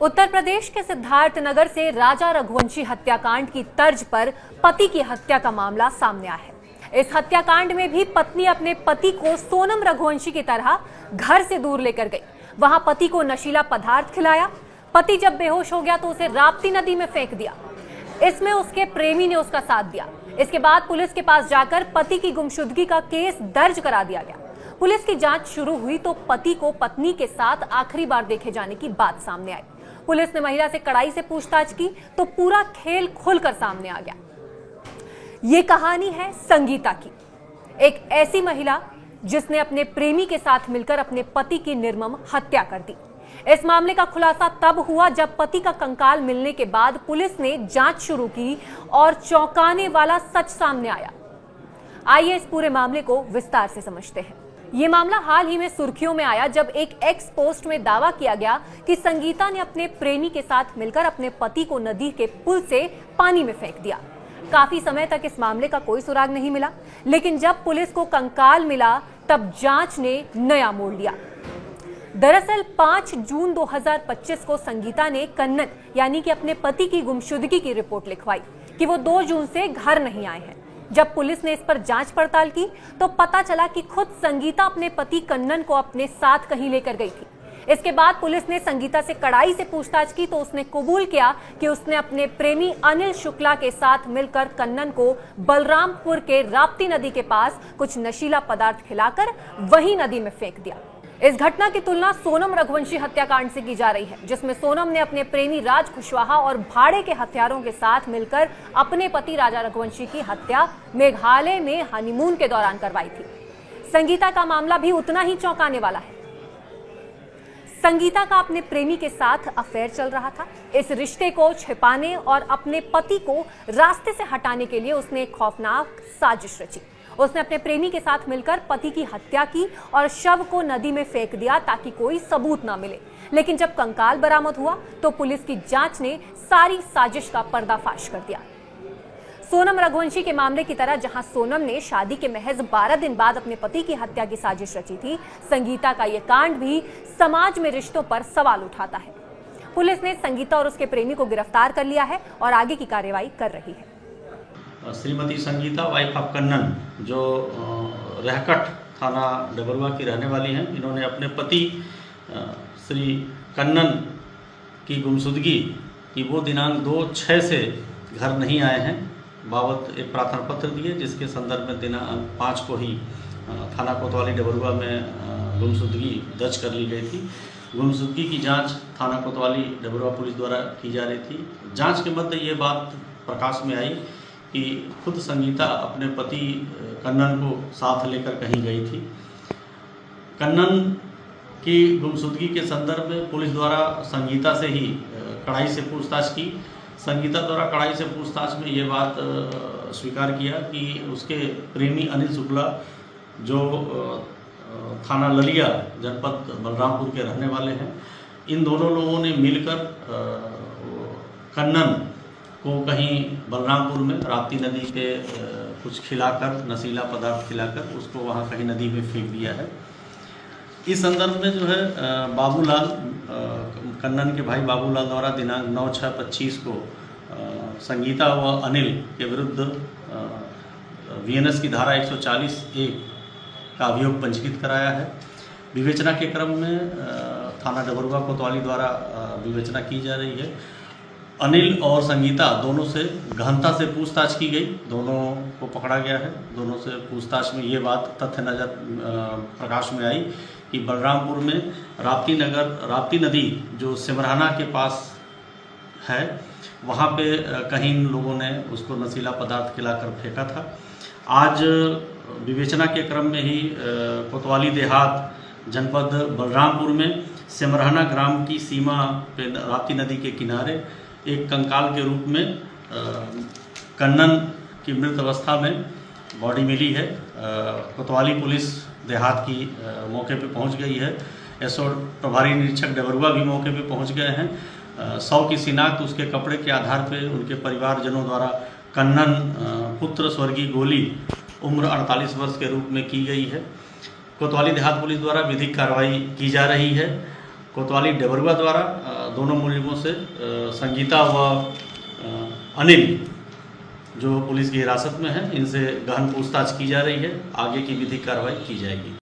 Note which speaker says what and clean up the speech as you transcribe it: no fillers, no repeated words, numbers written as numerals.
Speaker 1: उत्तर प्रदेश के सिद्धार्थनगर से राजा रघुवंशी हत्याकांड की तर्ज पर पति की हत्या का मामला सामने आया है। इस हत्याकांड में भी पत्नी अपने पति को सोनम रघुवंशी की तरह घर से दूर लेकर गई। वहां पति को नशीला पदार्थ खिलाया। पति जब बेहोश हो गया तो उसे राप्ती नदी में फेंक दिया। इसमें उसके प्रेमी ने उसका साथ दिया। इसके बाद पुलिस के पास जाकर पति की गुमशुदगी का केस दर्ज करा दिया गया। पुलिस की जांच शुरू हुई तो पति को पत्नी के साथ आखिरी बार देखे जाने की बात सामने आई। पुलिस ने महिला से कड़ाई से पूछताछ की तो पूरा खेल खुलकर सामने आ गया। ये कहानी है संगीता की, एक ऐसी महिला जिसने अपने प्रेमी के साथ मिलकर अपने पति की निर्मम हत्या कर दी। इस मामले का खुलासा तब हुआ जब पति का कंकाल मिलने के बाद पुलिस ने जांच शुरू की और चौंकाने वाला सच सामने आया। आइए इस पूरे मामले को विस्तार से समझते हैं। ये मामला हाल ही में सुर्खियों में आया जब एक एक्स पोस्ट में दावा किया गया कि संगीता ने अपने प्रेमी के साथ मिलकर अपने पति को नदी के पुल से पानी में फेंक दिया। काफी समय तक इस मामले का कोई सुराग नहीं मिला, लेकिन जब पुलिस को कंकाल मिला तब जांच ने नया मोड़ लिया। दरअसल 5 जून 2025 को संगीता ने कन्नन यानी कि अपने पति की गुमशुदगी की रिपोर्ट लिखवाई कि वो 2 जून से घर नहीं आए हैं। जब पुलिस ने इस पर जांच पड़ताल की तो पता चला कि खुद संगीता अपने पति कन्नन को अपने साथ कहीं लेकर गई थी। इसके बाद पुलिस ने संगीता से कड़ाई से पूछताछ की तो उसने कबूल किया कि उसने अपने प्रेमी अनिल शुक्ला के साथ मिलकर कन्नन को बलरामपुर के राप्ती नदी के पास कुछ नशीला पदार्थ खिलाकर वहीं नदी में फेंक दिया। इस घटना की तुलना सोनम रघुवंशी हत्याकांड से की जा रही है, जिसमें सोनम ने अपने प्रेमी राज कुशवाहा और भाड़े के हथियारों के साथ मिलकर अपने पति राजा रघुवंशी की हत्या मेघालय में हनीमून के दौरान करवाई थी। संगीता का मामला भी उतना ही चौंकाने वाला है। संगीता का अपने प्रेमी के साथ अफेयर चल रहा था। इस रिश्ते को छिपाने और अपने पति को रास्ते से हटाने के लिए उसने एक खौफनाक साजिश रची। उसने अपने प्रेमी के साथ मिलकर पति की हत्या की और शव को नदी में फेंक दिया ताकि कोई सबूत ना मिले। लेकिन जब कंकाल बरामद हुआ तो पुलिस की जांच ने सारी साजिश का पर्दाफाश कर दिया। सोनम रघुवंशी के मामले की तरह जहां सोनम ने शादी के महज 12 दिन बाद अपने पति की हत्या की साजिश रची थी, संगीता का यह कांड भी समाज में रिश्तों पर सवाल उठाता है। पुलिस ने संगीता और उसके प्रेमी को गिरफ्तार कर लिया है और आगे की कार्रवाई कर रही है।
Speaker 2: श्रीमती संगीता वाइफ ऑफ कन्नन जो रहकट थाना डबरुआ की रहने वाली हैं, इन्होंने अपने पति श्री कन्नन की गुमशुदगी की वो दिनांक 2/6 से घर नहीं आए हैं बाबत एक प्रार्थना पत्र दिए, जिसके संदर्भ में दिनांक 5 को ही थाना कोतवाली डबरुआ में गुमशुदगी दर्ज कर ली गई थी। गुमशुदगी की जांच थाना कोतवाली डबरुआ पुलिस द्वारा की जा रही थी। जांच के मध्य ये बात प्रकाश में आई कि खुद संगीता अपने पति कन्नन को साथ लेकर कहीं गई थी। कन्नन की गुमशुदगी के संदर्भ में पुलिस द्वारा संगीता से ही कड़ाई से पूछताछ की। संगीता द्वारा कड़ाई से पूछताछ में ये बात स्वीकार किया कि उसके प्रेमी अनिल शुक्ला जो थाना ललिया जनपद बलरामपुर के रहने वाले हैं, इन दोनों लोगों ने मिलकर कन्नन को कहीं बलरामपुर में राप्ती नदी पे कुछ खिलाकर, नशीला पदार्थ खिलाकर उसको वहाँ कहीं नदी में फेंक दिया है। इस संदर्भ में जो है बाबूलाल, कन्नन के भाई बाबूलाल द्वारा दिनांक 9/6/25 को संगीता व अनिल के विरुद्ध VNS की धारा 140(a) का अभियोग पंजीकृत कराया है। विवेचना के क्रम में थाना डबरुआ कोतवाली द्वारा विवेचना की जा रही है। अनिल और संगीता दोनों से गहनता से पूछताछ की गई, दोनों को पकड़ा गया है। दोनों से पूछताछ में ये बात तथ्य नजर प्रकाश में आई कि बलरामपुर में राप्ती नदी जो सिमराना के पास है, वहाँ पे कहीं इन लोगों ने उसको नशीला पदार्थ खिलाकर फेंका था। आज विवेचना के क्रम में ही कोतवाली देहात जनपद बलरामपुर में सिमराना ग्राम की सीमा पे राप्ती नदी के किनारे एक कंकाल के रूप में कन्नन की मृत अवस्था में बॉडी मिली है। कोतवाली पुलिस देहात की मौके पे पहुंच गई है। एसओ प्रभारी निरीक्षक डबरुआ भी मौके पे पहुंच गए हैं। 100 की शिनाख्त उसके कपड़े के आधार पे उनके परिवारजनों द्वारा कन्नन पुत्र स्वर्गीय गोली उम्र 48 वर्ष के रूप में की गई है। कोतवाली देहात पुलिस द्वारा विधिक कार्रवाई की जा रही है कोतवाली डेबरुआ द्वारा दोनों मुलजिमों से संगीता व अनिल जो पुलिस की हिरासत में है, इनसे गहन पूछताछ की जा रही है। आगे की विधिक कार्रवाई की जाएगी।